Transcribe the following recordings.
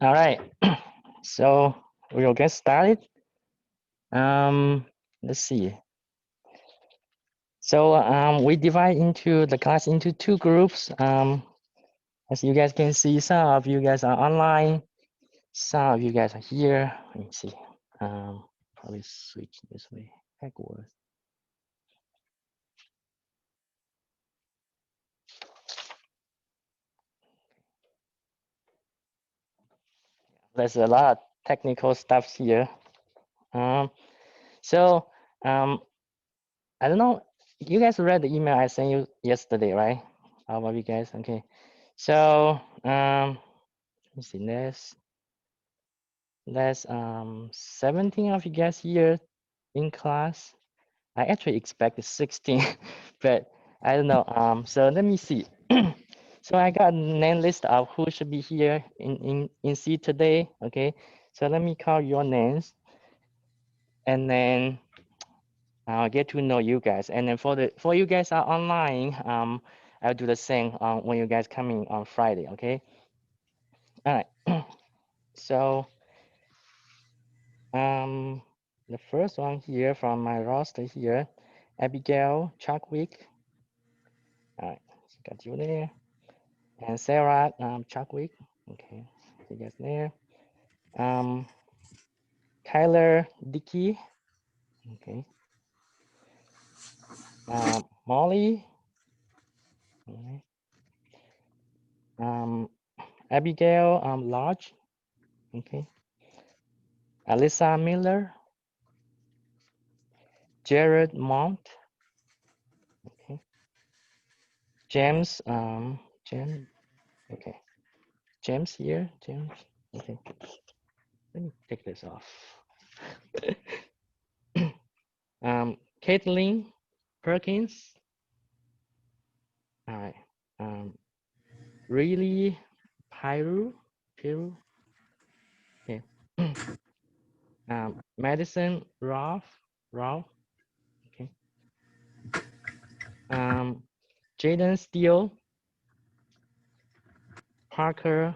All right, so we'll get started. Let's see. So we divide into the class into two groups. As you guys can see, some of you guys are online, some of you guys are here. Let me see. Probably switch this way. Backward. There's a lot of technical stuff here. So I don't know. You guys read the email I sent you yesterday, right? How about you guys? Okay. So let me see. There's 17 of you guys here in class. I actually expected 16, but I don't know. So let me see. So I got a name list of who should be here in C today. Okay. So let me call your names, and then I'll get to know you guys. And then for you guys are online, I'll do the same when you guys coming on Friday. Okay. All right. So the first one here from my roster here, Abigail Chuckwick. All right, so got you there. And Sarah Chuckwick. Okay, you guys there. Kyler Dickey. Okay. Molly. Okay. Abigail Lodge. Okay. Alyssa Miller. Jared Mount. Okay. James James. Okay. James here. James. Okay. Let me take this off. Caitlin Perkins. All right. Really Piru. Okay. Madison Ralph. Okay. Jaden Steele. Parker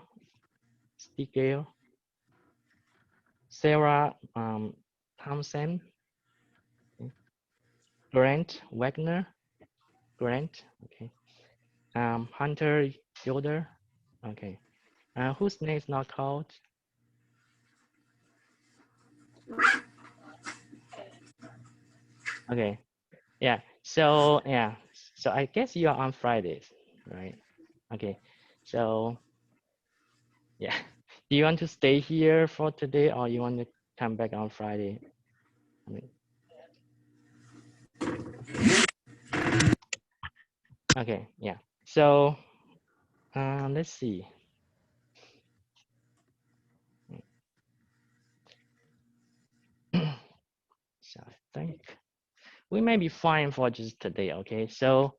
Stigale. Sarah Thompson. Okay. Grant Wagner. Okay. Hunter Yoder. Okay. Whose name is not called? Okay. Yeah. So yeah. So I guess you are on Fridays, right? Okay. So yeah. Do you want to stay here for today, or you want to come back on Friday? I mean, okay. Yeah. So let's see. So I think we may be fine for just today. Okay. So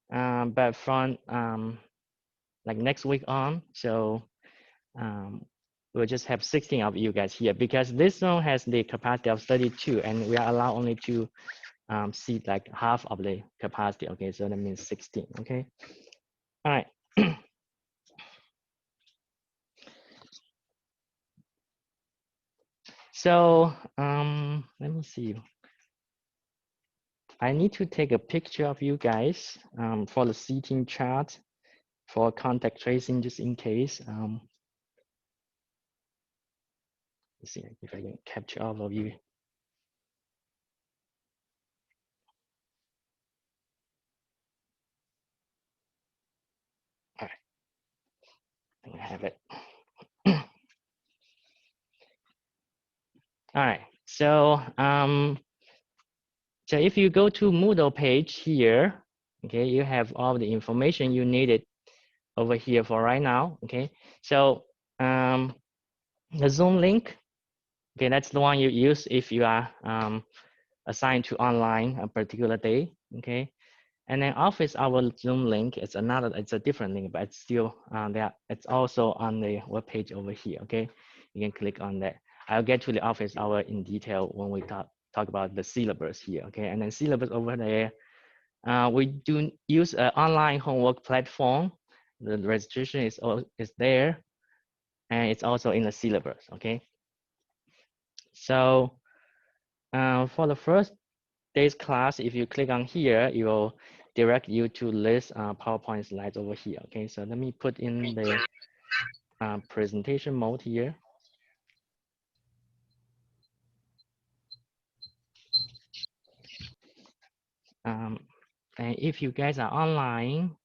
but from like next week on, so we'll just have 16 of you guys here, because this one has the capacity of 32, and we are allowed only to seat like half of the capacity. Okay, so that means 16. Okay. All right. So let me see. I need to take a picture of you guys for the seating chart for contact tracing, just in case. Let's see if I can capture all of you. All right, I have it. All right, so so if you go to Moodle page here, okay, you have all the information you needed over here for right now. Okay, so the Zoom link, okay, that's the one you use if you are assigned to online a particular day. Okay, and then Office Hour Zoom link is another, it's a different link, but it's still there. It's also on the web page over here. Okay, you can click on that. I'll get to the Office Hour in detail when we talk about the syllabus here. Okay, and then syllabus over there. We do use an online homework platform. The registration is there. and it's also in the syllabus. Okay, so for the first day's class, if you click on here, it will direct you to this PowerPoint slides over here. Okay, so let me put in the presentation mode here. And if you guys are online,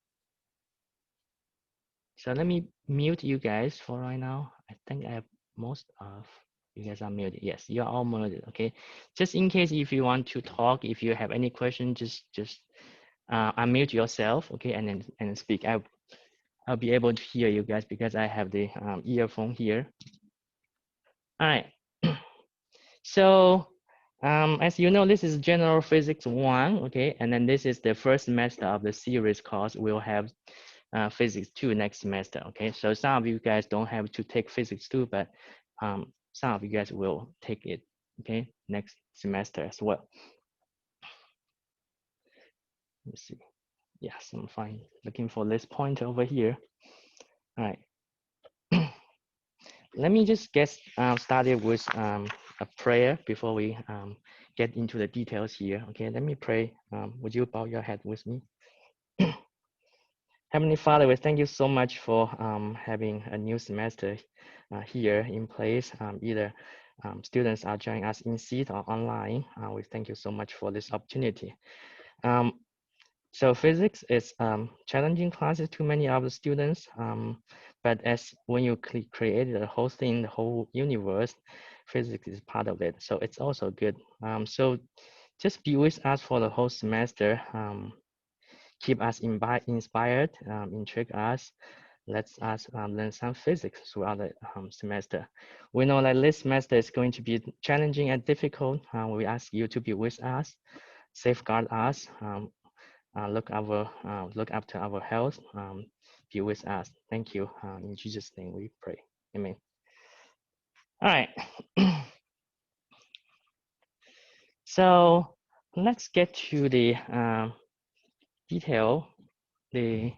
so let me mute you guys for right now. I think I have most of you guys are muted. Yes, you are all muted. Okay, just in case if you want to talk, if you have any question, just unmute yourself. Okay, and then speak. I'll be able to hear you guys because I have the earphone here. All right. So as you know, this is General Physics 1, okay? And then this is the first semester of the series course. We'll have Physics 2 next semester, okay? So some of you guys don't have to take Physics 2, but some of you guys will take it, okay? Next semester as well. Let's see. Yes, I'm fine. Looking for this point over here. All right. Let me just get started with a prayer before we get into the details here. Okay, let me pray. Would you bow your head with me? Heavenly Father, we thank you so much for having a new semester here in place. Either students are joining us in seat or online. We thank you so much for this opportunity. So physics is challenging classes to many of the students, but as when you created the whole thing, the whole universe, physics is part of it. So it's also good. So just be with us for the whole semester. Keep us inspired, intrigue us. Let us learn some physics throughout the semester. We know that this semester is going to be challenging and difficult. We ask you to be with us, safeguard us, look after our health, be with us. Thank you. In Jesus' name we pray. Amen. All right. So let's get to the detail, the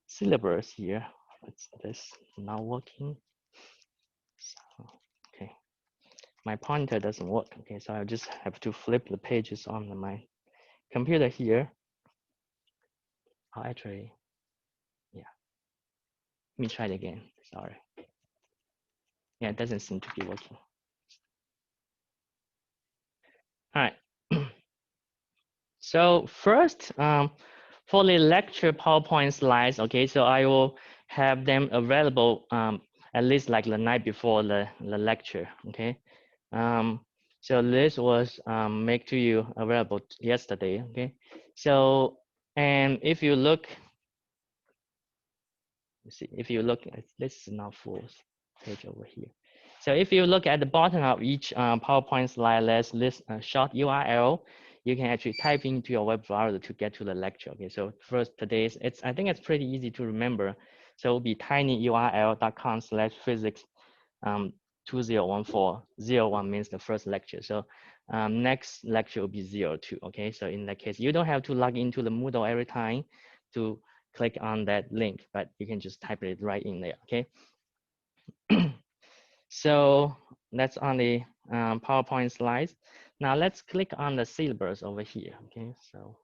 syllabus here. It's this not working. So, okay. My pointer doesn't work. Okay, so I just have to flip the pages on my computer here. Oh, actually, yeah. Let me try it again. Sorry. Yeah, it doesn't seem to be working. All right. So first, for the lecture PowerPoint slides, okay, so I will have them available at least like the night before the lecture, okay. So this was made to you available yesterday, okay. So, and if you look, see, if you look at this is not full page over here. So if you look at the bottom of each PowerPoint slide, there's this short URL. You can actually type into your web browser to get to the lecture. Okay, so first today's, I think it's pretty easy to remember. So it will be tinyurl.com/physics 2014. 01 means the first lecture. So next lecture will be 02. Okay, so in that case, you don't have to log into the Moodle every time to click on that link, but you can just type it right in there. Okay. So that's on the PowerPoint slides. Now let's click on the syllabus over here. Okay, so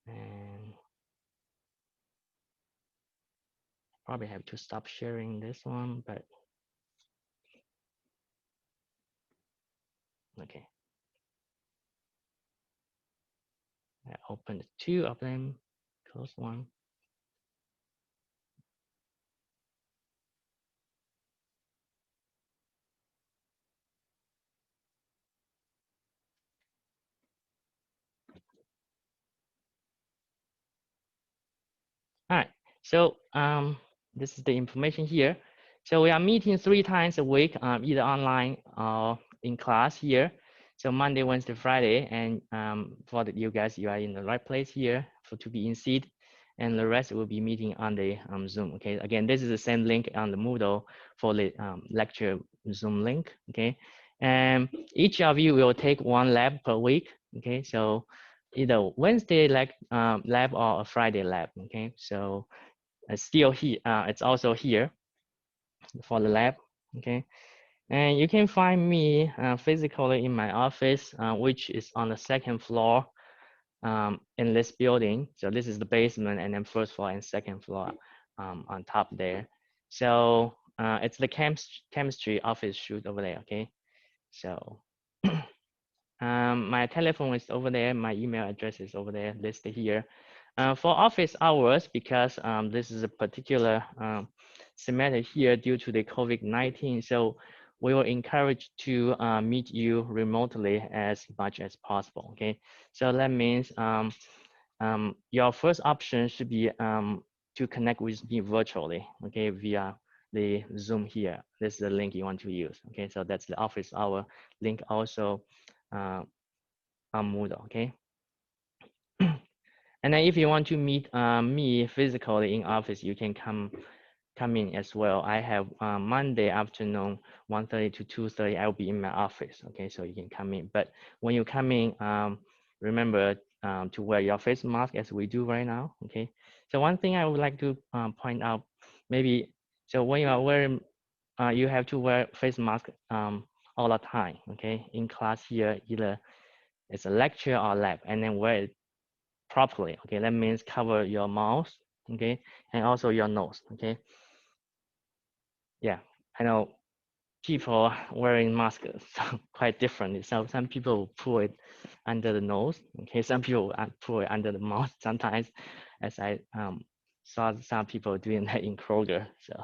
and probably have to stop sharing this one, but okay. I opened two of them, close one. All right, so this is the information here. So we are meeting 3 times a week, either online or in class here. So Monday, Wednesday, Friday, and for you guys, you are in the right place here for to be in seat, and the rest will be meeting on the Zoom. Okay, again, this is the same link on the Moodle for the lecture Zoom link. Okay, and each of you will take 1 lab per week. Okay, so either Wednesday lab or a Friday lab. Okay, so it's still here. It's also here for the lab. Okay, and you can find me physically in my office, which is on the second floor in this building. So this is the basement, and then first floor and second floor on top there. So it's the chemistry office shoot over there. Okay, so my telephone is over there. My email address is over there listed here. For office hours, because this is a particular semester here due to the COVID-19, so we will encourage to meet you remotely as much as possible. Okay, so that means your first option should be to connect with me virtually. Okay, via the Zoom here. This is the link you want to use. Okay, so that's the office hour link also on Moodle. Okay. And then if you want to meet me physically in office, you can come in as well. I have Monday afternoon, 1:30 to 2:30. I will be in my office. Okay, so you can come in. But when you come in, remember to wear your face mask as we do right now. Okay. So one thing I would like to point out, maybe so when you are wearing, you have to wear face mask all the time. Okay, in class here, either it's a lecture or lab, and then wear it properly. Okay, that means cover your mouth, okay, and also your nose. Okay, yeah, I know people wearing masks are quite different. So some people pull it under the nose. Okay, some people pull it under the mouth sometimes, as I saw some people doing that in Kroger. So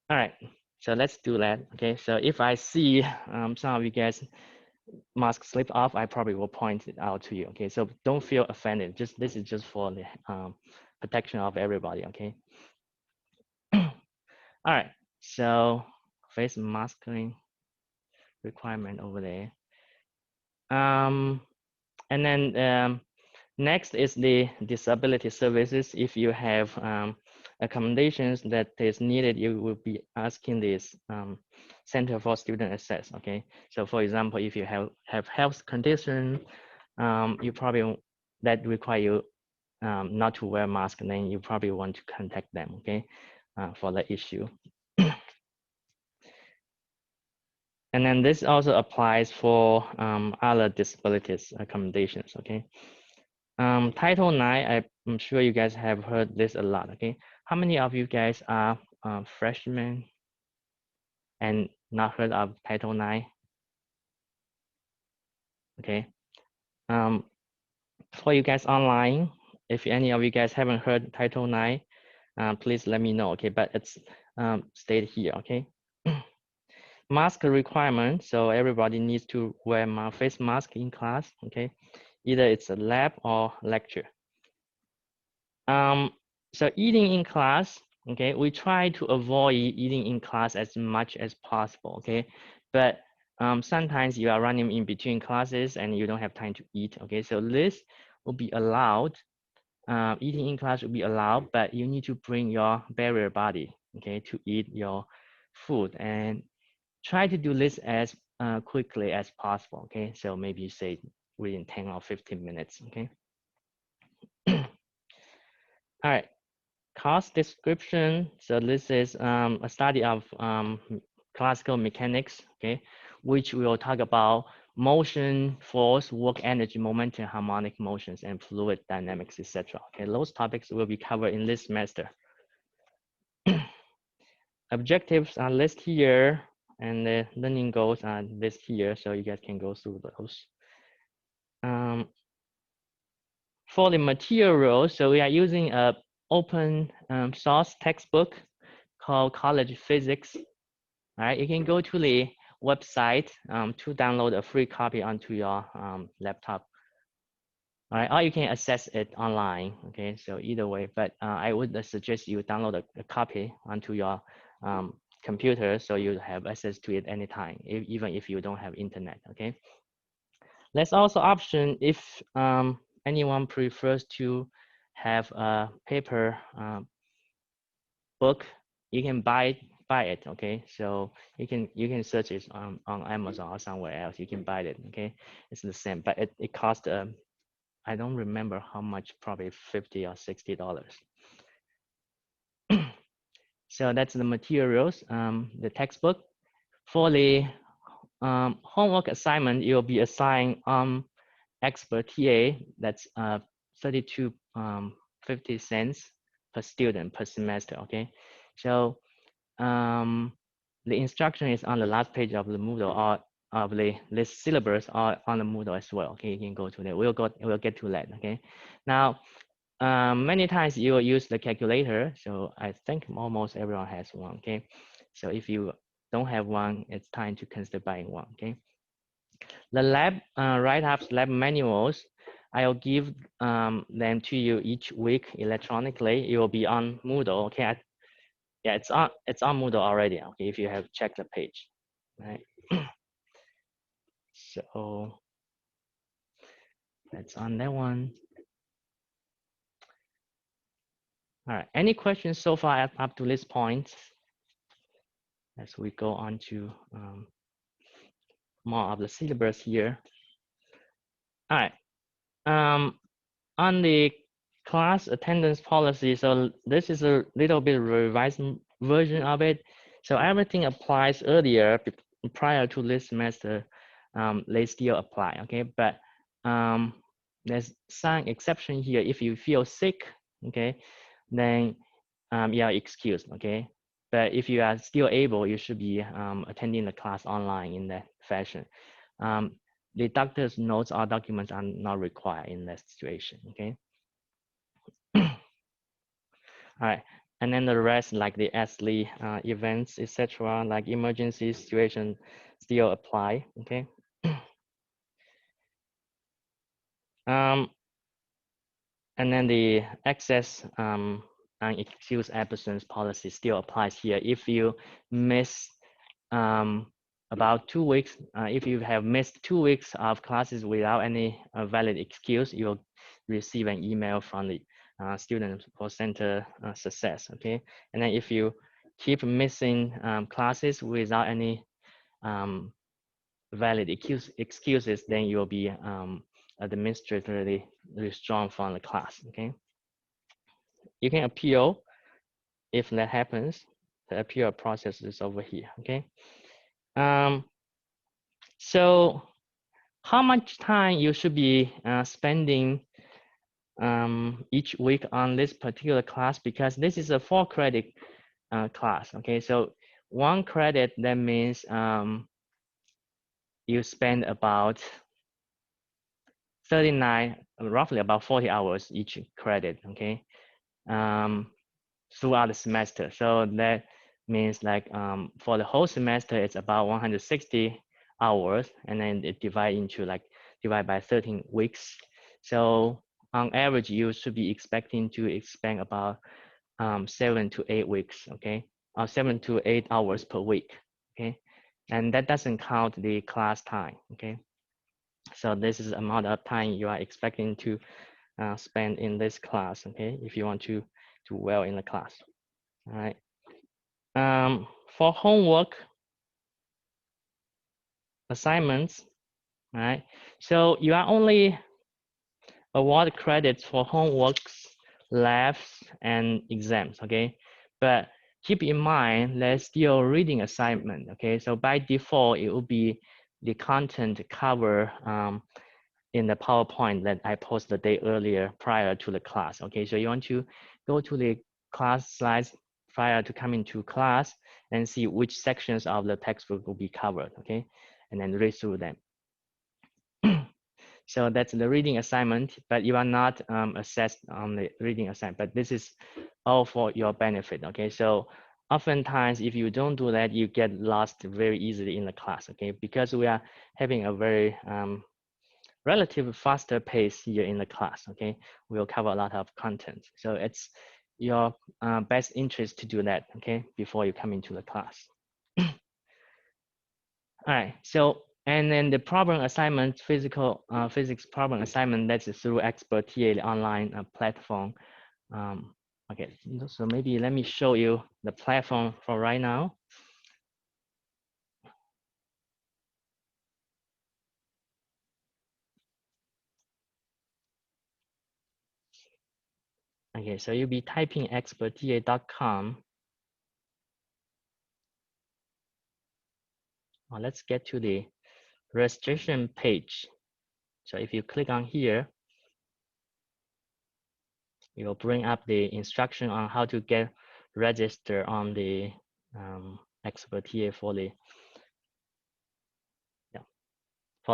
all right, so let's do that. Okay, so if I see some of you guys mask slip off, I probably will point it out to you. Okay, so don't feel offended. Just this is just for the protection of everybody. Okay. All right. So face masking requirement over there. And then next is the disability services. If you have accommodations that is needed, you will be asking this Center for Student Access. Okay. So for example, if you have health condition, you probably that require you not to wear mask, then you probably want to contact them, okay, for the issue. And then this also applies for other disabilities accommodations, okay. Title IX, I'm sure you guys have heard this a lot, okay. How many of you guys are freshmen and not heard of Title IX? Okay. For you guys online, if any of you guys haven't heard Title IX, please let me know, okay, but it's stated here, okay. Mask requirement, so everybody needs to wear my face mask in class, okay, either it's a lab or lecture. So eating in class, okay, we try to avoid eating in class as much as possible, okay, but sometimes you are running in between classes and you don't have time to eat, okay, so this will be allowed. Eating in class will be allowed, but you need to bring your barrier body, okay, to eat your food, and try to do this as quickly as possible, okay? So maybe say within 10 or 15 minutes, okay? All right, cost description. So this is a study of classical mechanics, okay? Which we will talk about motion, force, work, energy, momentum, harmonic motions, and fluid dynamics, etc. Okay, those topics will be covered in this semester. Objectives are listed here, and the learning goals are listed here, so you guys can go through those. For the material, so we are using a open source textbook called College Physics. All right, you can go to the website to download a free copy onto your laptop. All right, or you can access it online. Okay, so either way, but I would suggest you download a copy onto your computer so you have access to it anytime, even if you don't have internet. Okay. There's also option if anyone prefers to have a paper book, you can buy it. Okay, so you can search it on Amazon or somewhere else. You can buy it. Okay, it's the same, but it costs I don't remember how much, probably $50 or $60. So that's the materials, the textbook. For the homework assignment, you'll be assigned expert TA. That's 32.50 cents per student per semester. Okay, so the instruction is on the last page of the Moodle or of the list syllabus or on the Moodle as well. Okay, you can go to that. We'll get to that. Okay, now many times you will use the calculator. So I think almost everyone has one. Okay, so if you don't have one, it's time to consider buying one. Okay, the lab right after lab manuals, I'll give them to you each week electronically. It will be on Moodle. Okay, yeah, it's on Moodle already. Okay, if you have checked the page, right? So that's on that one. All right. Any questions so far up to this point? As we go on to more of the syllabus here. All right. On the class attendance policy, so this is a little bit revised version of it. So everything applies earlier prior to this semester. They still apply. Okay, but there's some exception here. If you feel sick, okay, then you are excused. Okay, but if you are still able, you should be attending the class online in that fashion. The doctor's notes or documents are not required in that situation. Okay. All right, and then the rest, like the ASLE events, etc., like emergency situation, still apply. Okay. And then the excess and excuse absence policy still applies here. If you miss about 2 weeks, if you have missed 2 weeks of classes without any valid excuse, you'll receive an email from the student support center success. Okay, and then if you keep missing classes without any valid excuses, then you'll be administratively withdrawn from the class. Okay, you can appeal if that happens. The appeal process is over here. Okay, so how much time you should be spending each week on this particular class, because this is a 4-credit class. Okay, so 1 credit, that means you spend about 39, roughly about 40 hours each credit. Okay, throughout the semester. So that means like for the whole semester, it's about 160 hours, and then it divide by 13 weeks. So on average, you should be expecting to spend about 7 to 8 weeks, okay, or 7 to 8 hours per week, okay, and that doesn't count the class time, okay. So this is the amount of time you are expecting to spend in this class, okay, if you want to do well in the class. All right. For homework assignments, all right. So you are only award credits for homeworks, labs, and exams. Okay, but keep in mind there's still reading assignment. Okay, so by default it will be the content cover in the PowerPoint that I posted the day earlier prior to the class. Okay, so you want to go to the class slides prior to coming to class and see which sections of the textbook will be covered. Okay, and then read through them. So that's the reading assignment, but you are not assessed on the reading assignment, but this is all for your benefit. Okay, so oftentimes if you don't do that, you get lost very easily in the class. Okay, because we are having a very relatively faster pace here in the class. Okay, we'll cover a lot of content, so it's your best interest to do that. Okay, before you come into the class. All right, so and then the problem assignment, physics problem assignment, that's through Expert TA, the online platform. Okay, so maybe let me show you the platform for right now. Okay, so you'll be typing experta.com. Well, let's get to the registration page. So if you click on here, it will bring up the instruction on how to get registered on the experta for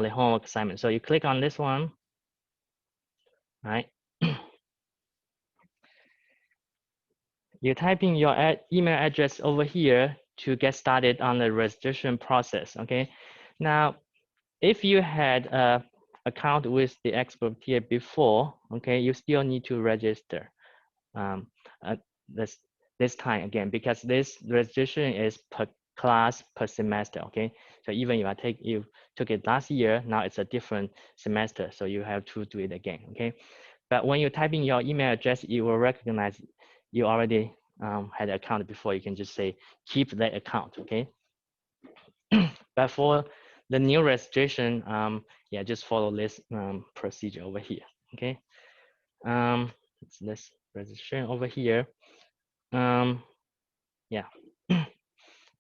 the homework assignment. So you click on this one, right? You type in your email address over here to get started on the registration process, okay? Now, if you had a account with the experta before, okay, you still need to register um, uh, this this time again, because this registration is per class per semester, okay? So even if you took it last year, now it's a different semester, so you have to do it again, okay? But when you type in your email address, it will recognize you already had an account before. You can just say keep that account, okay? But for the new registration, yeah, just follow this procedure over here, okay? It's this registration over here. Yeah,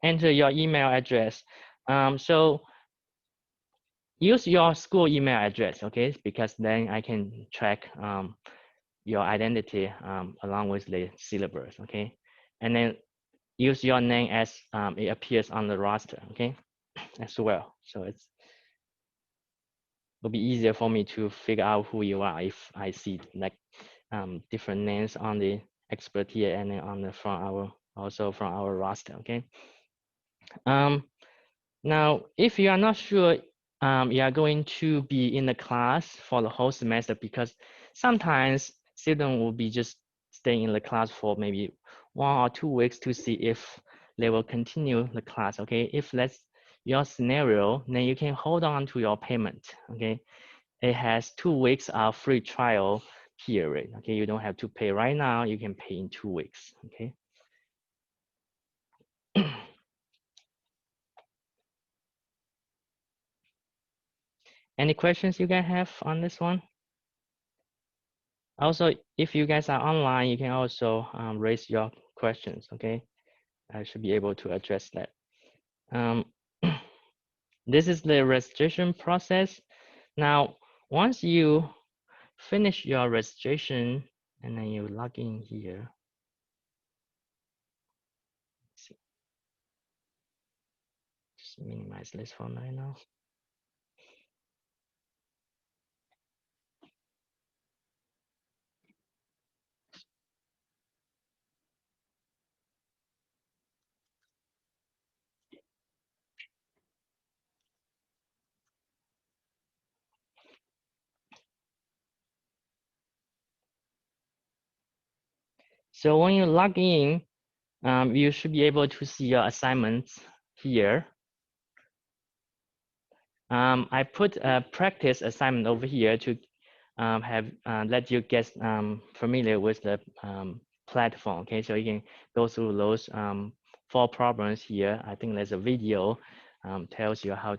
enter your email address. So use your school email address, okay? Because then I can track your identity along with the syllabus, okay? And then use your name as it appears on the roster, okay? As well. So it'll be easier for me to figure out who you are if I see like different names on the expert here and then on the also from our roster, okay? Now, if you are not sure you are going to be in the class for the whole semester, because sometimes students will be just staying in the class for maybe 1 or 2 weeks to see if they will continue the class, okay? If that's your scenario, then you can hold on to your payment, okay? It has 2 weeks of free trial period, okay? You don't have to pay right now, you can pay in 2 weeks, okay? Any questions you guys have on this one? Also, if you guys are online, you can also raise your questions, okay? I should be able to address that. This is the registration process. Now, once you finish your registration and then you log in here, just minimize this for right now. So when you log in, you should be able to see your assignments here. I put a practice assignment over here to let you get familiar with the platform. Okay, so you can go through those 4 problems here. I think there's a video tells you how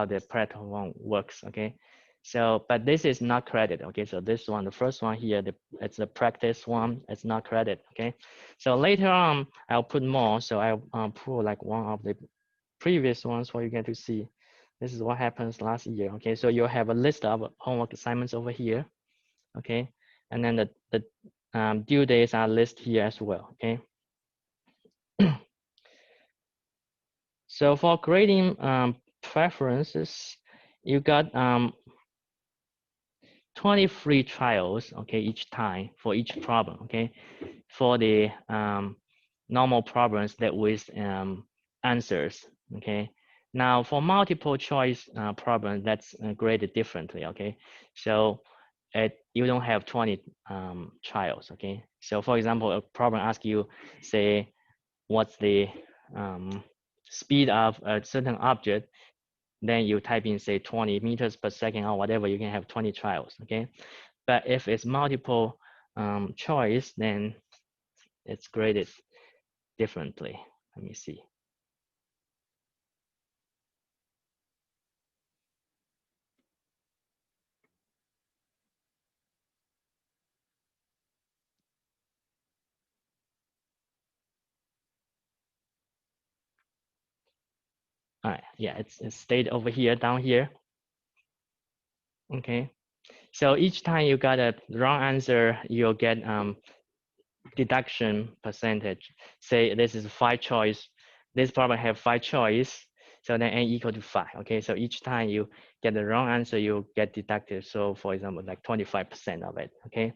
the platform works. Okay, so but this is not credit. Okay, so this one, the first one here, it's the practice one. It's not credit. Okay, so later on I'll put more. So I'll put like one of the previous ones for you get to see. This is what happens last year. Okay, so you'll have a list of homework assignments over here. Okay, and then the due dates are listed here as well. Okay. So for grading preferences, you got 20 free trials. Okay, each time for each problem. Okay, for the normal problems that with answers. Okay. Now for multiple choice problem, that's graded differently. Okay. So you don't have 20 trials. Okay. So for example, a problem asks you, say, what's the speed of a certain object, then you type in, say, 20 meters per second or whatever, you can have 20 trials. Okay. But if it's multiple choice, then it's graded differently. Let me see. All right, yeah, it's stayed over here, down here. Okay, so each time you got a wrong answer, you'll get deduction percentage. Say this is 5 choice. This problem have 5 choice. So then n equal to 5. Okay, so each time you get the wrong answer, you get deducted. So for example, like 25% of it. Okay.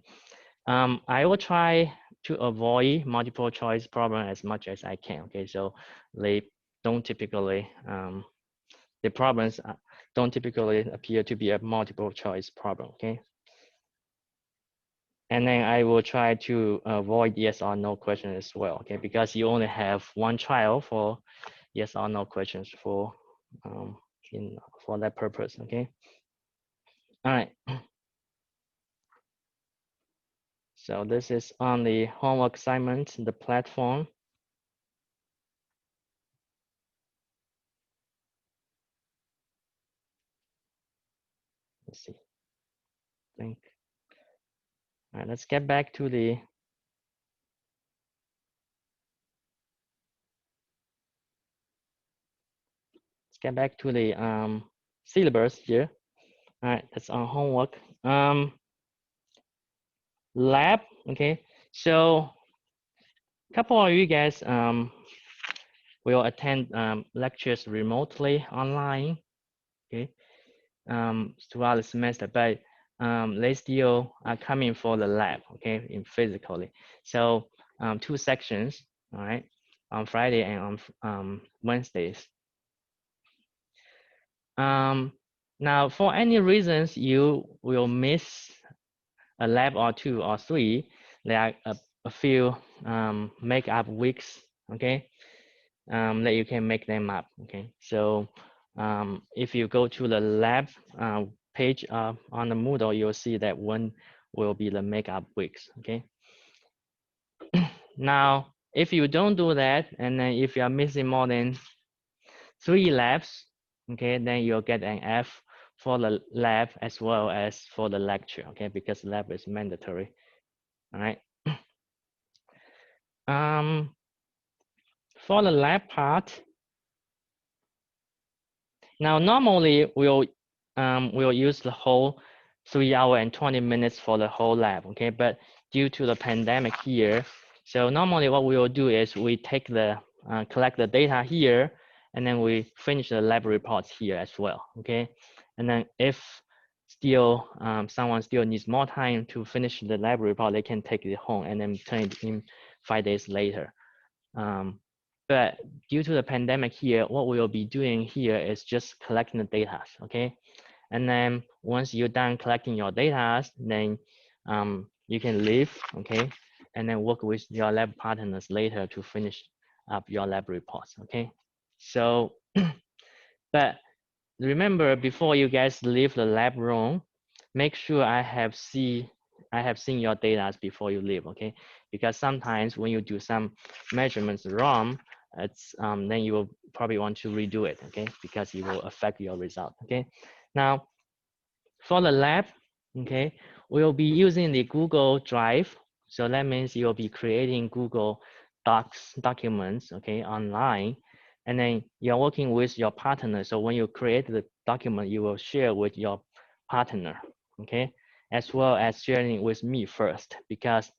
I will try to avoid multiple choice problem as much as I can. Okay, so they don't typically the problems don't typically appear to be a multiple choice problem. Okay. And then I will try to avoid yes or no question as well, okay? Because you only have one trial for yes or no questions for for that purpose, okay? All right. So this is on the homework assignment, the platform. Let's see. I think. All right. Let's get back to the. Let's get back to the syllabus here. All right. That's on homework. Lab. Okay. So a couple of you guys will attend lectures remotely online, okay, throughout the semester, but they still are coming for the lab, okay, in physically. So 2 sections, all right, on Friday and on Wednesdays. Now, for any reasons you will miss a lab or 2 or 3, there are a few make-up weeks, okay, that you can make them up. Okay, so if you go to the lab page on the Moodle, you'll see that one will be the makeup weeks. Okay, now if you don't do that, and then if you are missing more than 3 labs, okay, then you'll get an F for the lab as well as for the lecture. Okay, because lab is mandatory. All right. For the lab part, now, normally we'll use the whole 3 hour and 20 minutes for the whole lab, okay? But due to the pandemic here, so normally what we will do is we take the collect the data here, and then we finish the lab reports here as well, okay? And then if still someone still needs more time to finish the lab report, they can take it home and then turn it in 5 days later. But due to the pandemic here, what we will be doing here is just collecting the data, okay? And then once you're done collecting your data, then you can leave, okay? And then work with your lab partners later to finish up your lab reports, okay? So, but remember, before you guys leave the lab room, make sure I have seen your data before you leave, okay? Because sometimes when you do some measurements wrong, it's then you will probably want to redo it, okay? Because it will affect your result, okay? Now, for the lab, okay, we'll be using the Google Drive. So that means you'll be creating Google Docs documents, okay, online. And then you're working with your partner. So when you create the document, you will share with your partner, okay, as well as sharing with me first, because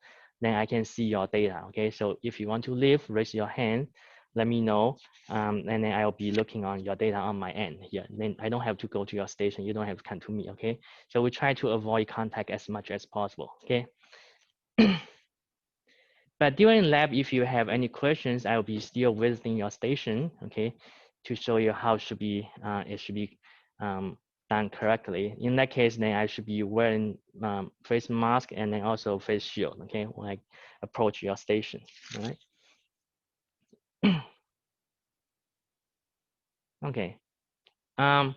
then I can see your data, okay? So if you want to leave, raise your hand, let me know, and then I'll be looking on your data on my end here. Then I don't have to go to your station. You don't have to come to me, okay? So we try to avoid contact as much as possible, okay? But during lab, if you have any questions, I will be still visiting your station, okay, to show you how it should be done correctly. In that case, then I should be wearing face mask and then also face shield, okay, when I approach your station, all right? Okay. And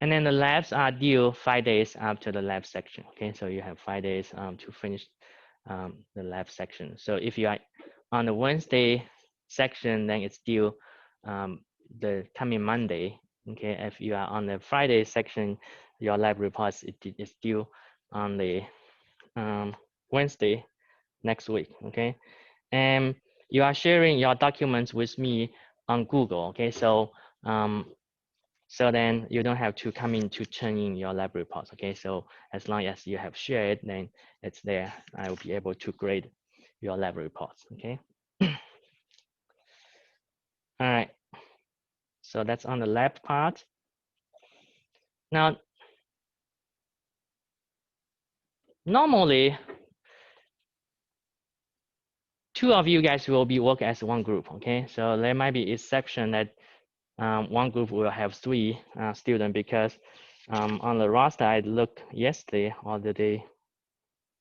then the labs are due 5 days after the lab section. Okay, so you have 5 days to finish the lab section. So if you are on the Wednesday section, then it's due the coming Monday. Okay, if you are on the Friday section, your lab reports is due on the Wednesday next week. Okay, and you are sharing your documents with me on Google. Okay, so So then you don't have to come in to turn in your lab reports. Okay, so as long as you have shared, then it's there. I will be able to grade your lab reports. Okay. All right. So that's on the lab part. Now, normally, two of you guys will be work as one group. Okay, so there might be exception that one group will have three students because on the roster I looked yesterday or the day,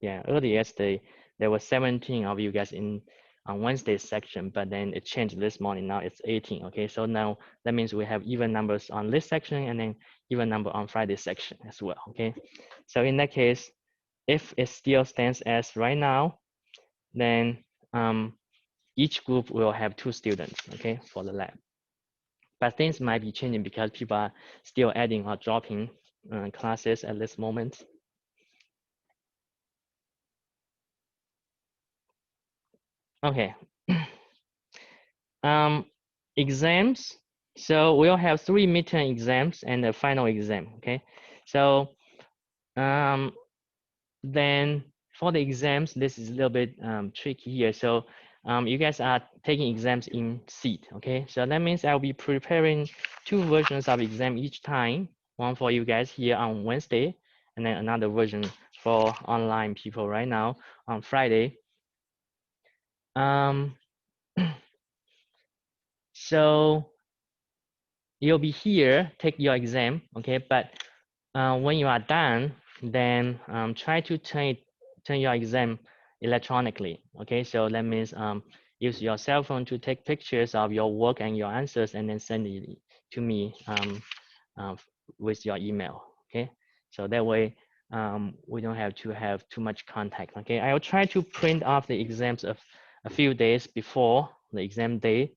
yeah, early yesterday, there were 17 of you guys in on Wednesday's section, but then it changed this morning. Now it's 18. Okay, so now that means we have even numbers on this section and then even number on Friday's section as well. Okay, so in that case, if it still stands as right now, then each group will have 2 students. Okay, for the lab. But things might be changing because people are still adding or dropping classes at this moment. Okay. Exams. So we'll have 3 midterm exams and a final exam. Okay. So then for the exams, this is a little bit tricky here. So you guys are taking exams in seat. Okay. So that means I'll be preparing 2 versions of exam each time. One for you guys here on Wednesday, and then another version for online people right now on Friday. So you'll be here, take your exam, okay? But when you are done, then try to turn your exam electronically, okay? So that means use your cell phone to take pictures of your work and your answers, and then send it to me with your email, okay? So that way we don't have to have too much contact, okay? I will try to print off the exams of a few days before the exam day,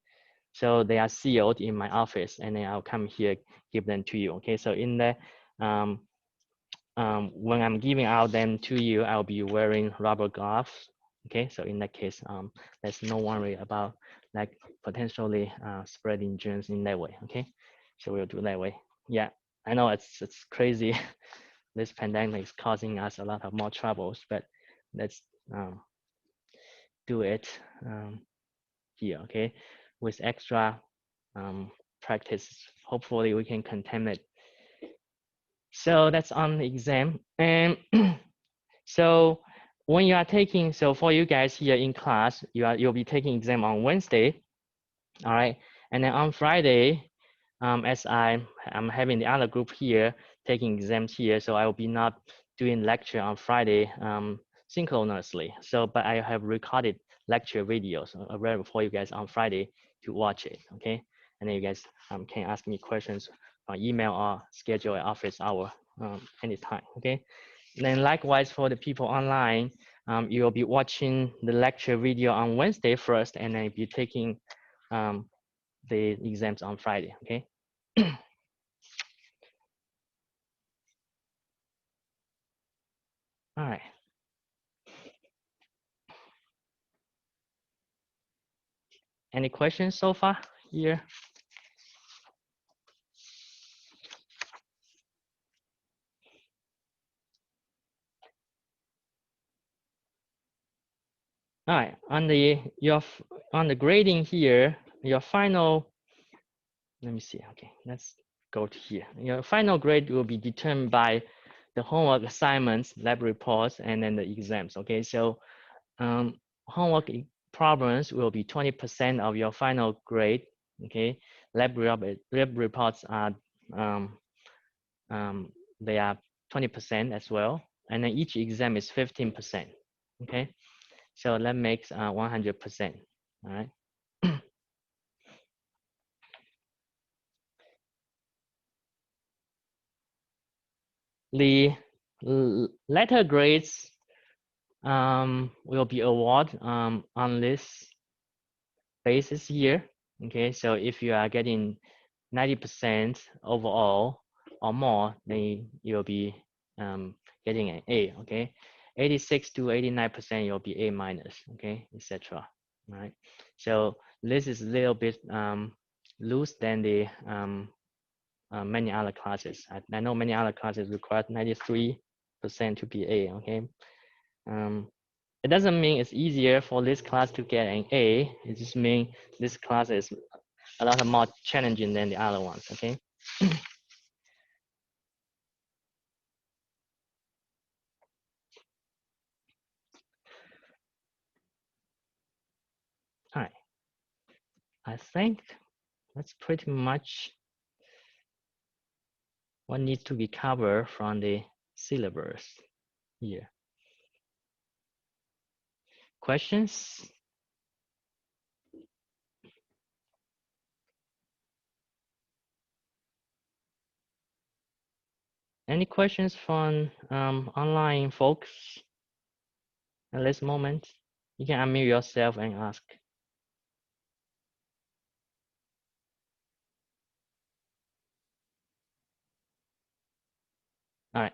so they are sealed in my office, and then I'll come here, give them to you. Okay, so in the when I'm giving out them to you, I'll be wearing rubber gloves. Okay, so in that case, there's no worry about like potentially spreading germs in that way. Okay, so we'll do that way. Yeah, I know it's crazy. This pandemic is causing us a lot of more troubles, but let's do it here. Okay, with extra practice, hopefully we can contain it. So that's on the exam. And so when you are taking, so for you guys here in class, you'll be taking exam on Wednesday, all right? And then on Friday, as I'm having the other group here taking exams here, so I will be not doing lecture on Friday synchronously. So, but I have recorded lecture videos available for you guys on Friday to watch it, okay? And then you guys can ask me questions on email or schedule an office hour anytime, okay? And then likewise for the people online, you will be watching the lecture video on Wednesday first, and then be taking the exams on Friday, okay? All right. Any questions so far here? All right, on the grading here, your final, let me see, okay, let's go to here. Your final grade will be determined by the homework assignments, lab reports, and then the exams, okay? So homework problems will be 20% of your final grade, okay? Lab reports are, they are 20% as well. And then each exam is 15%, okay? So that makes 100%, all right? The letter grades will be awarded on this basis here, okay? So if you are getting 90% overall or more, then you'll be getting an A, okay? 86 to 89%, you'll be A minus, okay, etc. Right? So this is a little bit loose than the many other classes. I know many other classes require 93% to be A. Okay. It doesn't mean it's easier for this class to get an A. It just means this class is a lot more challenging than the other ones. Okay. All right. I think that's pretty much what needs to be covered from the syllabus here. Questions? Any questions from online folks at this moment? You can unmute yourself and ask. All right.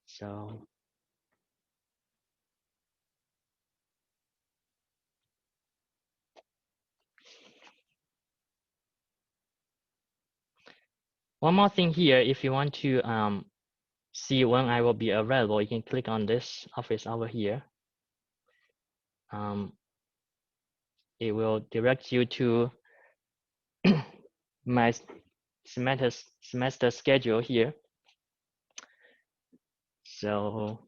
So one more thing here, if you want to see when I will be available, you can click on this office hour here. It will direct you to my semester schedule here. So,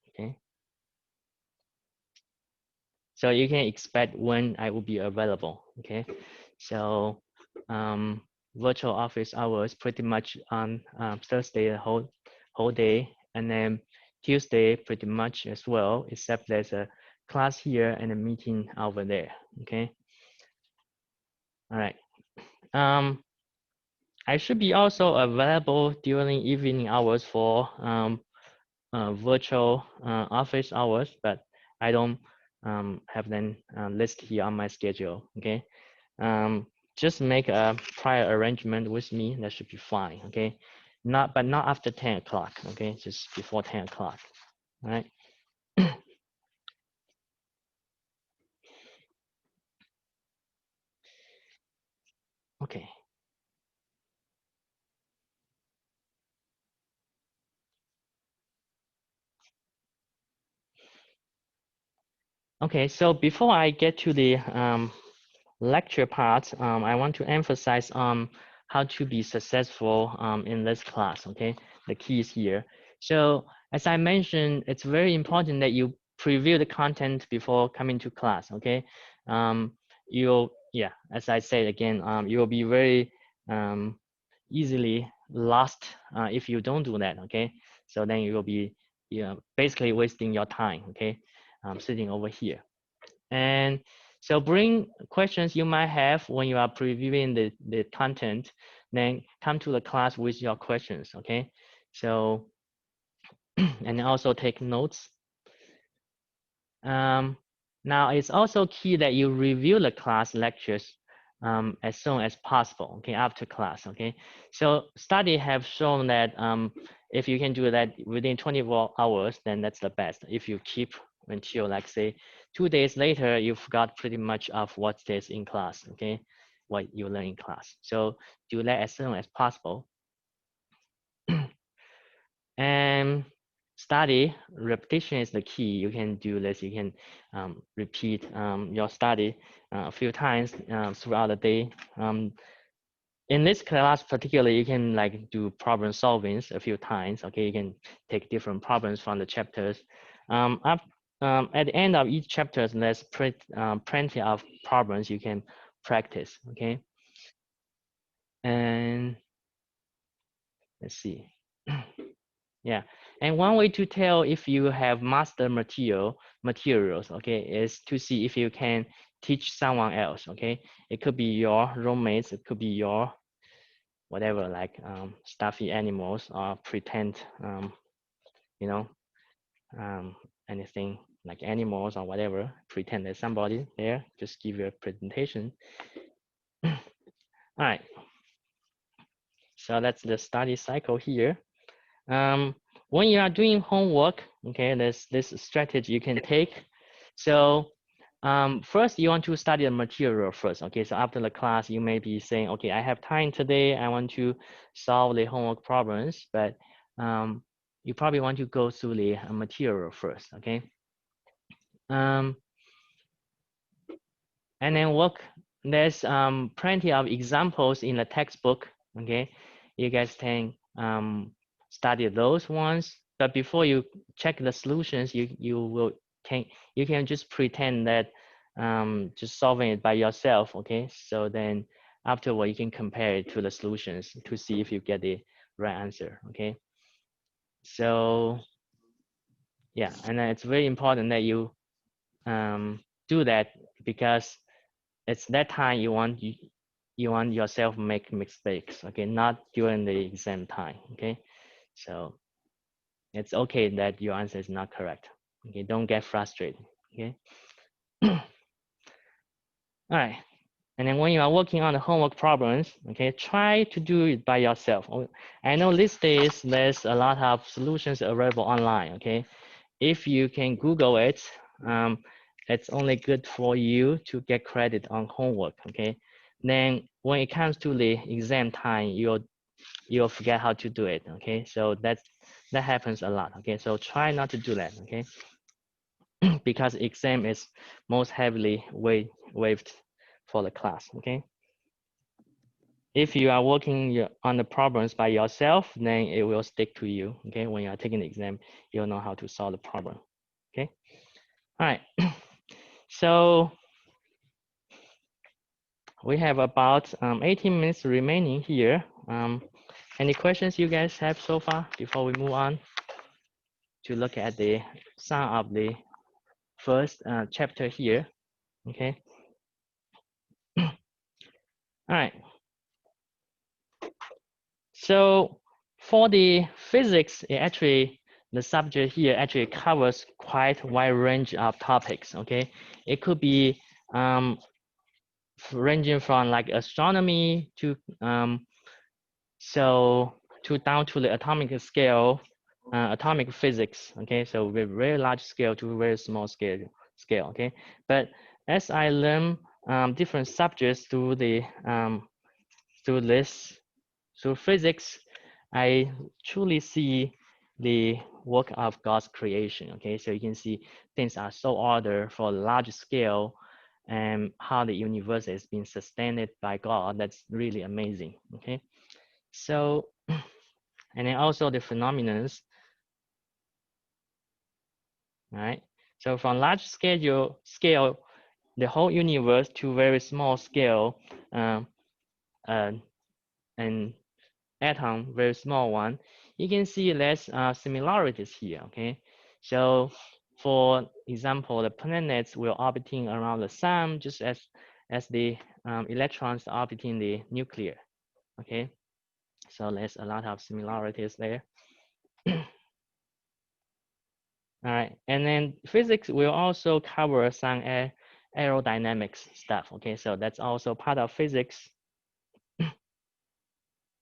okay. So you can expect when I will be available. Okay. So virtual office hours pretty much on Thursday the whole day, and then Tuesday pretty much as well, except there's a class here and a meeting over there. Okay. All right. I should be also available during evening hours for virtual office hours, but I don't have them listed here on my schedule. Okay. Just make a prior arrangement with me. That should be fine. Okay. But not after 10 o'clock. Okay. Just before 10 o'clock. All right. Okay. Okay. So before I get to the lecture part, I want to emphasize on how to be successful in this class. Okay, the keys here. So as I mentioned, it's very important that you preview the content before coming to class. Okay, yeah, as I said again, you will be very easily lost if you don't do that. Okay, so then you will be basically wasting your time. Okay, sitting over here. And so bring questions you might have when you are previewing the content, then come to the class with your questions, okay? So, and also take notes. Now it's also key that you review the class lectures as soon as possible, okay, after class, okay? So study have shown that if you can do that within 24 hours, then that's the best. If you keep until like say 2 days later, you forgot pretty much of what is in class, okay? What you learn in class. So do that as soon as possible. And study repetition is the key. You can do this. You can repeat your study a few times throughout the day. In this class particularly, you can like do problem solvings a few times. Okay, you can take different problems from the chapters. At the end of each chapter, there's plenty of problems you can practice. Okay, and let's see. Yeah, and one way to tell if you have master materials, okay, is to see if you can teach someone else. Okay, it could be your roommates, it could be your whatever, like stuffy animals or pretend, you know, anything like animals or whatever. Pretend there's somebody there. Just give you a presentation. All right. So that's the study cycle here. When you are doing homework, okay, there's this strategy you can take. So First, you want to study the material first. Okay, so after the class, you may be saying, okay, I have time today. I want to solve the homework problems, but you probably want to go through the material first. Okay. And then work. There's plenty of examples in the textbook. Okay, you guys can study those ones. But before you check the solutions, you can just pretend that just solving it by yourself. Okay, so then afterward you can compare it to the solutions to see if you get the right answer. Okay, so yeah, and then it's very important that you do that, because it's that time you want yourself make mistakes. Okay, not during the exam time. Okay, so it's okay that your answer is not correct. Okay, don't get frustrated. Okay. All right. And then when you are working on the homework problems, okay, try to do it by yourself. I know these days there's a lot of solutions available online. Okay, if you can Google it, it's only good for you to get credit on homework. Okay, then when it comes to the exam time, you'll forget how to do it. Okay, so that happens a lot. Okay, so try not to do that. Okay, because exam is most heavily waived for the class. Okay, if you are working on the problems by yourself, then it will stick to you. Okay, when you are taking the exam, you'll know how to solve the problem. Okay, all right. So we have about 18 minutes remaining here. Any questions you guys have so far before we move on to look at the some of the first chapter here? Okay. All right. So for the physics, the subject here actually covers quite a wide range of topics. Okay, it could be ranging from like astronomy to down to the atomic scale, atomic physics. Okay, so with very large scale to very small scale. Okay, but as I learn different subjects through through physics, I truly see the work of God's creation. Okay, so you can see things are so ordered for a large scale, and how the universe is being sustained by God. That's really amazing. Okay, so and then also the phenomena. Right. So from large scale, the whole universe to very small scale, um, and atom, very small one, you can see there's similarities here. Okay, so for example, the planets will orbiting around the sun just as the electrons orbiting the nucleus. Okay, so there's a lot of similarities there. All right, and then physics will also cover some aerodynamics stuff. Okay, so that's also part of physics.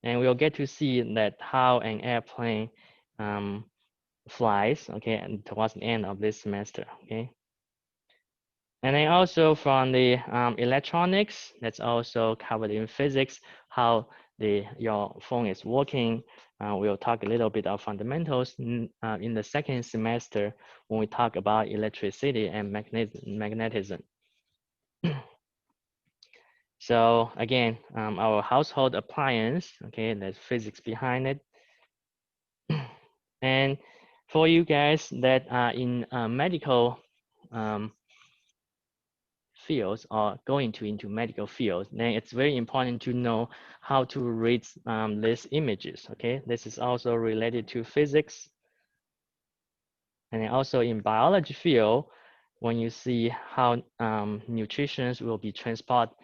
And we'll get to see that how an airplane flies, okay, and towards the end of this semester. Okay, and then also from the electronics, that's also covered in physics, how your phone is working. We'll talk a little bit of fundamentals in the second semester when we talk about electricity and magnetism. So again, our household appliance, okay, there's physics behind it. And for you guys that are in medical fields or going into medical fields, then it's very important to know how to read these images. Okay, this is also related to physics. And also in biology field, when you see how nutrition will be transported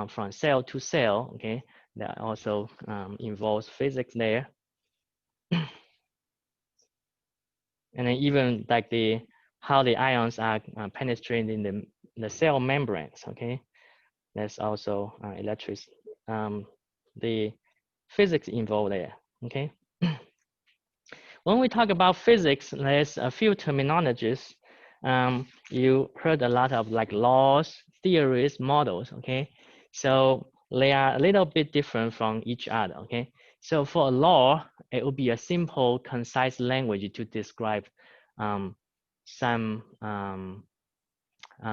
from cell to cell, okay, that also involves physics there. And then even like how the ions are penetrating the cell membranes, okay, that's also the physics involved there. Okay. When we talk about physics, there's a few terminologies you heard a lot of like laws, theories, models, okay? So they are a little bit different from each other, okay? So for a law, it would be a simple, concise language to describe some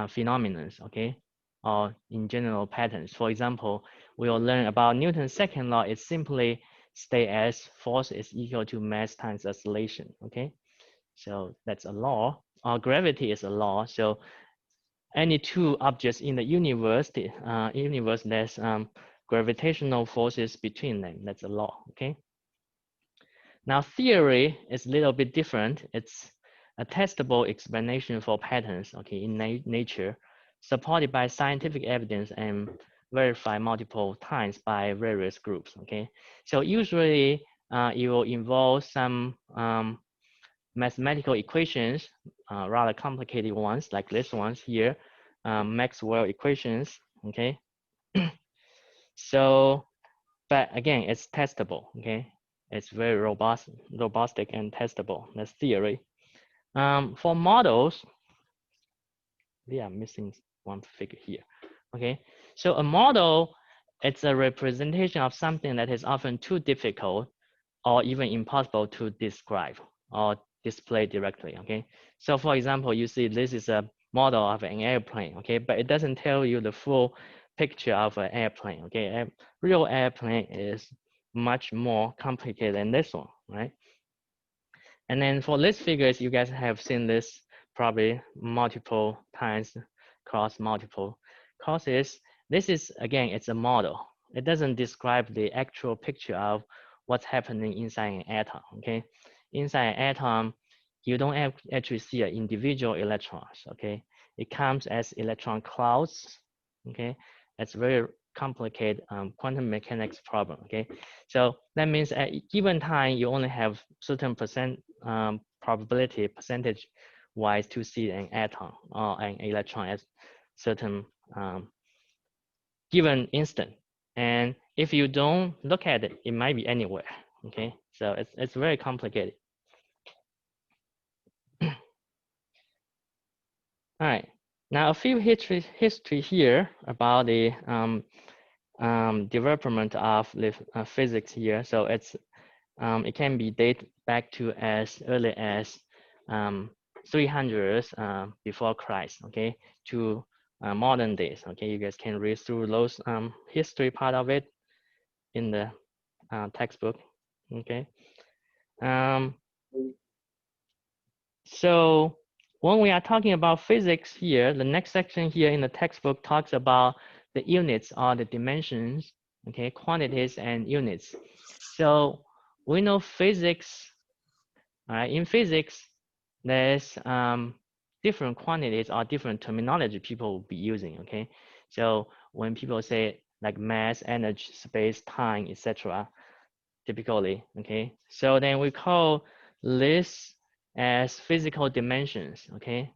phenomena, okay? Or in general patterns. For example, we'll learn about Newton's second law. It simply states as force is equal to mass times acceleration, okay? So that's a law. Gravity is a law. So any two objects in the universe, there's gravitational forces between them. That's a law, okay? Now theory is a little bit different. It's a testable explanation for patterns, okay, in nature, supported by scientific evidence and verified multiple times by various groups, okay? So usually it will involve some mathematical equations, rather complicated ones like this ones here, Maxwell equations, okay? So, but again, it's testable, okay? It's very robust, and testable. That's theory. For models, we are missing one figure here, okay? So a model, it's a representation of something that is often too difficult or even impossible to describe or display directly, okay? So for example, you see this is a model of an airplane, okay? But it doesn't tell you the full picture of an airplane, okay? A real airplane is much more complicated than this one, right? And then for these figures, you guys have seen this probably multiple times across multiple courses. This is, again, it's a model. It doesn't describe the actual picture of what's happening inside an atom, okay? Inside an atom, you don't actually see an individual electrons, okay? It comes as electron clouds, okay? It's very complicated quantum mechanics problem, okay? So that means at given time, you only have certain probability percentage wise to see an atom or an electron at certain given instant. And if you don't look at it, it might be anywhere, okay? So it's very complicated. All right, now a few history here about the development of the physics here. So it can be dated back to as early as 300s before Christ, okay, to modern days. Okay, you guys can read through those history part of it in the textbook. Okay. So when we are talking about physics here, the next section here in the textbook talks about the units or the dimensions, okay, quantities and units. So we know physics, in physics, there's different quantities or different terminology people will be using, okay? So when people say like mass, energy, space, time, etc., typically, okay? So then we call this as physical dimensions, okay?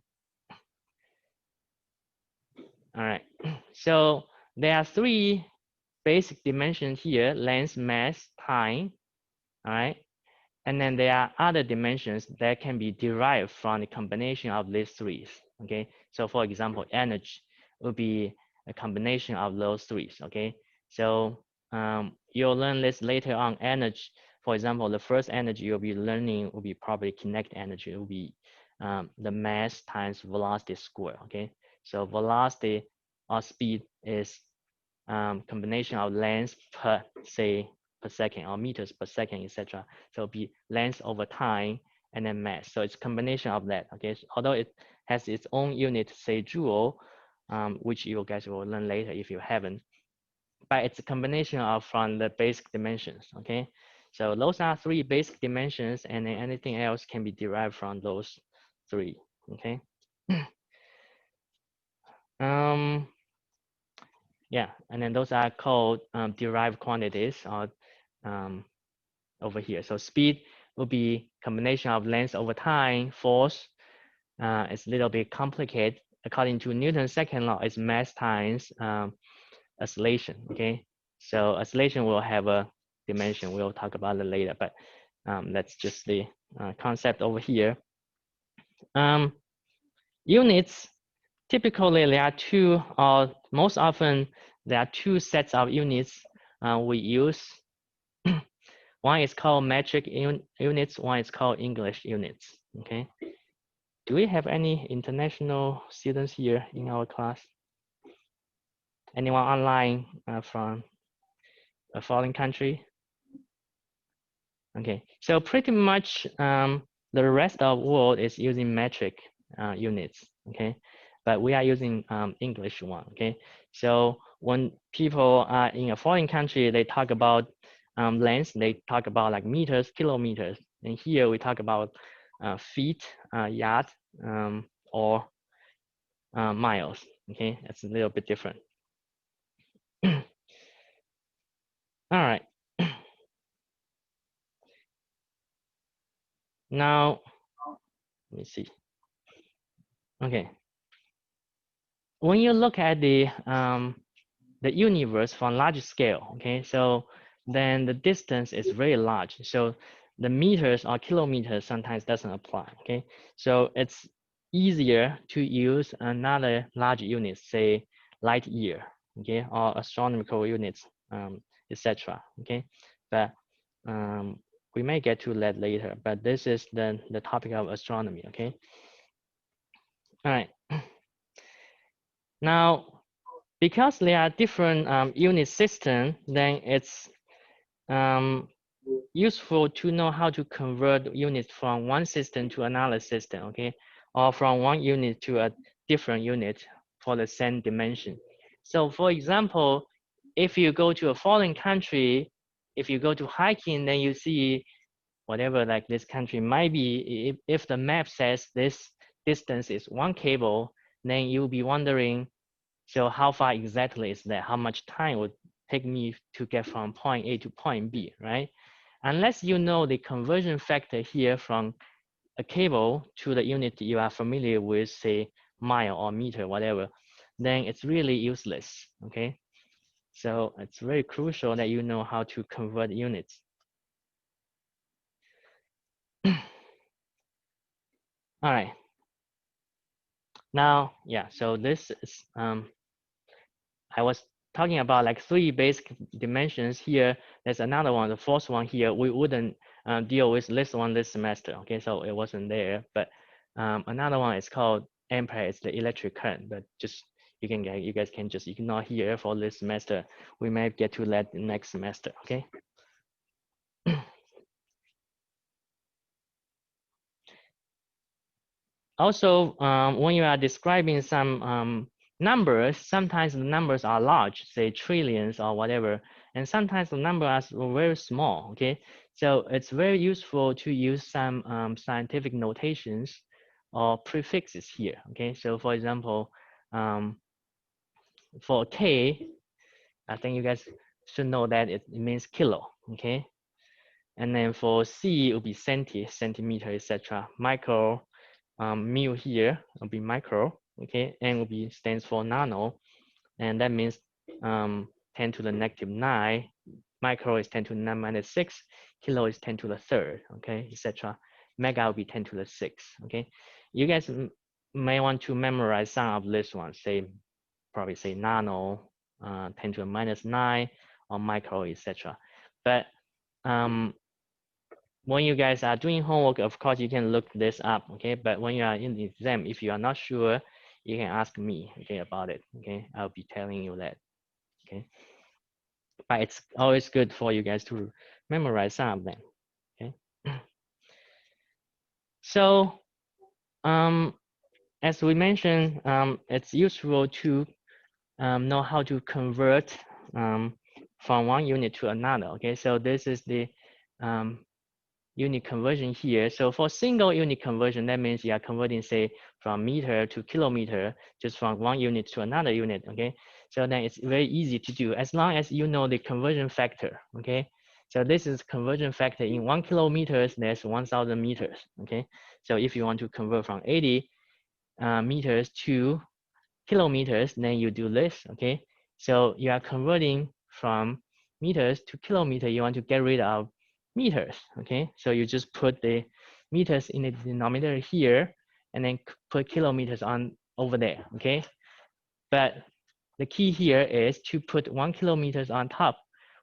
All right, so there are three basic dimensions here: length, mass, time, all right? And then there are other dimensions that can be derived from the combination of these three, okay? So for example, energy will be a combination of those three, okay? So you'll learn this later on. Energy, for example, the first energy you'll be learning will be probably kinetic energy. It will be the mass times velocity square, okay? So velocity or speed is combination of length per, say, per second or meters per second, etc. So be length over time and then mass. So it's a combination of that, okay? So although it has its own unit, say joule, which you guys will learn later if you haven't, but it's a combination of from the basic dimensions, okay? So those are three basic dimensions, and then anything else can be derived from those three, okay? Yeah, and then those are called derived quantities or over here. So speed will be combination of length over time. Force it's a little bit complicated. According to Newton's second law, it's mass times acceleration. Okay, so acceleration will have a dimension. We'll talk about it later, but that's just the concept over here. Units, typically there are two, or most often there are two sets of units we use. One is called metric units, one is called English units, okay? Do we have any international students here in our class? Anyone online from a foreign country? Okay, so pretty much the rest of the world is using metric units, okay? But we are using English one, okay? So when people are in a foreign country, they talk about length, they talk about like meters, kilometers. And here we talk about feet, yard, or miles, okay? That's a little bit different. All right. Now, let me see. Okay. When you look at the universe from large scale, okay, so then the distance is very large. So the meters or kilometers sometimes doesn't apply, okay? So it's easier to use another large unit, say light year, okay, or astronomical units, etc. Okay, but we may get to that later, but this is the topic of astronomy, okay? All right. Now, because there are different unit systems, then it's useful to know how to convert units from one system to another system, okay? Or from one unit to a different unit for the same dimension. So for example, if you go to a foreign country, if you go to hiking, then you see whatever like this country might be, if the map says this distance is 1 cable, then you'll be wondering, so how far exactly is that? How much time would take me to get from point A to point B, right? Unless you know the conversion factor here from a cable to the unit you are familiar with, say mile or meter, whatever, then it's really useless, okay? So it's very crucial that you know how to convert units. All right. Now, yeah, so this is, I was talking about like 3 basic dimensions here. There's another one, the fourth one here. We wouldn't deal with this one this semester, okay? So it wasn't there, but another one is called ampere, it's the electric current, but just you guys can just ignore here for this semester. We may get to that next semester, okay? Also, when you are describing some numbers, sometimes the numbers are large, say trillions or whatever, and sometimes the numbers are very small, okay? So it's very useful to use some scientific notations or prefixes here, okay? So for example, for K, I think you guys should know that it means kilo, okay? And then for C, it will be centimeter, etc. Micro, mu here will be micro, okay? N will be stands for nano, and that means 10 to the negative 9. Micro is 10 to the 9 minus 6. Kilo is 10 to the third, okay, etc. Mega will be 10 to the 6, okay? You guys may want to memorize some of this one, say, probably say nano, 10 to the minus 9, or micro, etc. But when you guys are doing homework, of course, you can look this up, okay? But when you are in the exam, if you are not sure, you can ask me, okay, about it, okay? I'll be telling you that, okay? But it's always good for you guys to memorize some of them, okay? So, as we mentioned, it's useful to know how to convert from one unit to another, okay? So this is the unit conversion here. So for single unit conversion, that means you are converting, say, from meter to kilometer, just from one unit to another unit, okay? So then it's very easy to do as long as you know the conversion factor, okay? So this is conversion factor in 1 kilometers, there's 1,000 meters, okay? So if you want to convert from 80 meters to kilometers, then you do this, okay? So you are converting from meters to kilometer, you want to get rid of meters, okay? So you just put the meters in the denominator here, and then put kilometers on over there, okay? But the key here is to put 1 kilometers on top,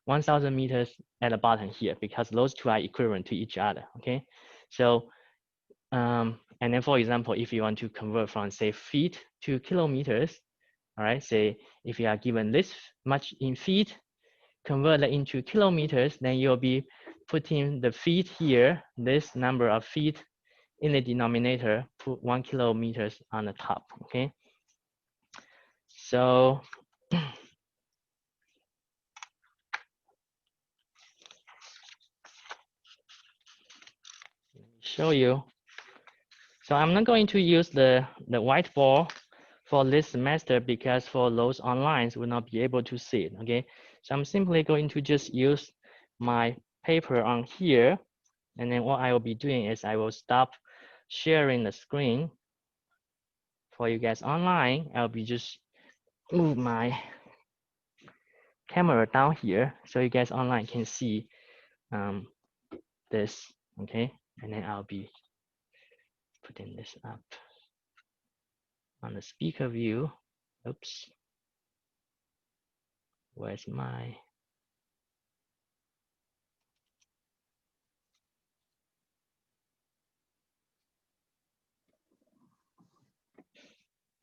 1,000 meters at the bottom here, because those two are equivalent to each other, okay? So, and then for example, if you want to convert from say feet to kilometers, all right, say if you are given this much in feet, convert that into kilometers, then you'll be putting the feet here, this number of feet in the denominator, put 1 kilometers on the top, okay? So show you. So I'm not going to use the whiteboard for this semester because for those online will not be able to see it, okay? So I'm simply going to just use my paper on here. And then what I will be doing is I will stop sharing the screen for you guys online. I'll be just move my camera down here so you guys online can see this, okay? And then I'll be putting this up on the speaker view. Oops, where's my,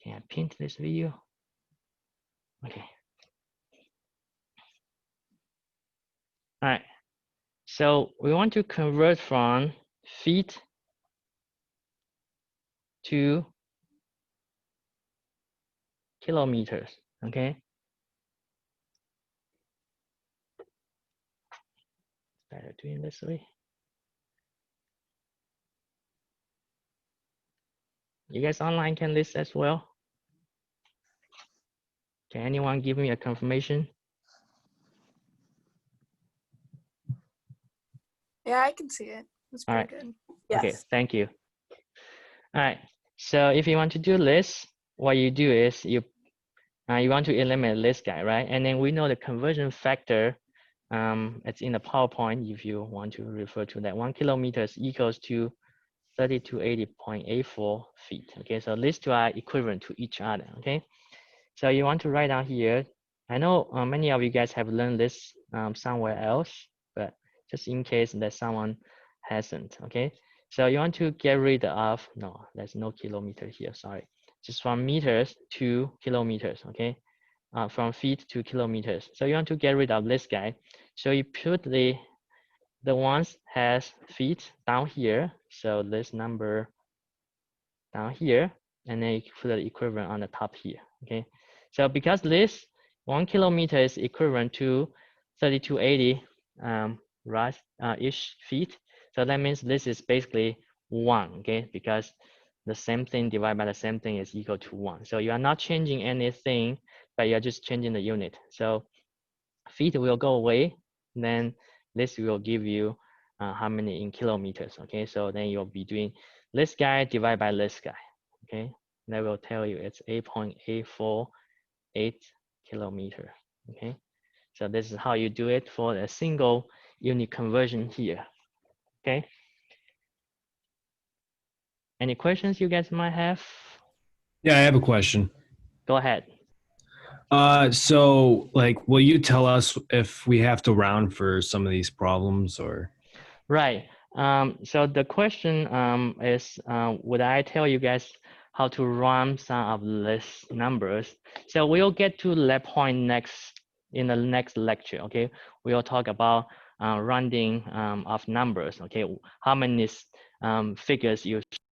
can I pin this video? Okay. All right, so we want to convert from feet to kilometers, okay? Better doing this way. You guys online can list as well? Can anyone give me a confirmation? Yeah, I can see it. It's pretty good. Yes. Okay, thank you. All right, so if you want to do this, what you do is you want to eliminate this guy, right? And then we know the conversion factor, it's in the PowerPoint if you want to refer to that. 1 kilometers equals to 3280.84 feet. Okay, so these two are equivalent to each other. Okay, so you want to write down here. I know many of you guys have learned this somewhere else, but just in case that someone hasn't. Okay, so you want to get rid of, no, there's no kilometer here, sorry. Just from meters to kilometers, okay? From feet to kilometers. So you want to get rid of this guy. So you put the ones has feet down here. So this number down here, and then you put the equivalent on the top here, okay? So because this 1 kilometer is equivalent to 3280 ish feet, so that means this is basically 1, okay? Because the same thing divided by the same thing is equal to 1. So you are not changing anything, but you're just changing the unit. So feet will go away, then this will give you how many in kilometers, okay? So then you'll be doing this guy divided by this guy, okay? That will tell you it's 8.848 kilometer, okay? So this is how you do it for a single unit conversion here, okay? Any questions you guys might have? Yeah, I have a question. Go ahead. So like, will you tell us if we have to round for some of these problems or? Right. So the question is, would I tell you guys how to run some of these numbers? So we'll get to that point in the next lecture. Okay, we'll talk about rounding of numbers. Okay, how many figures you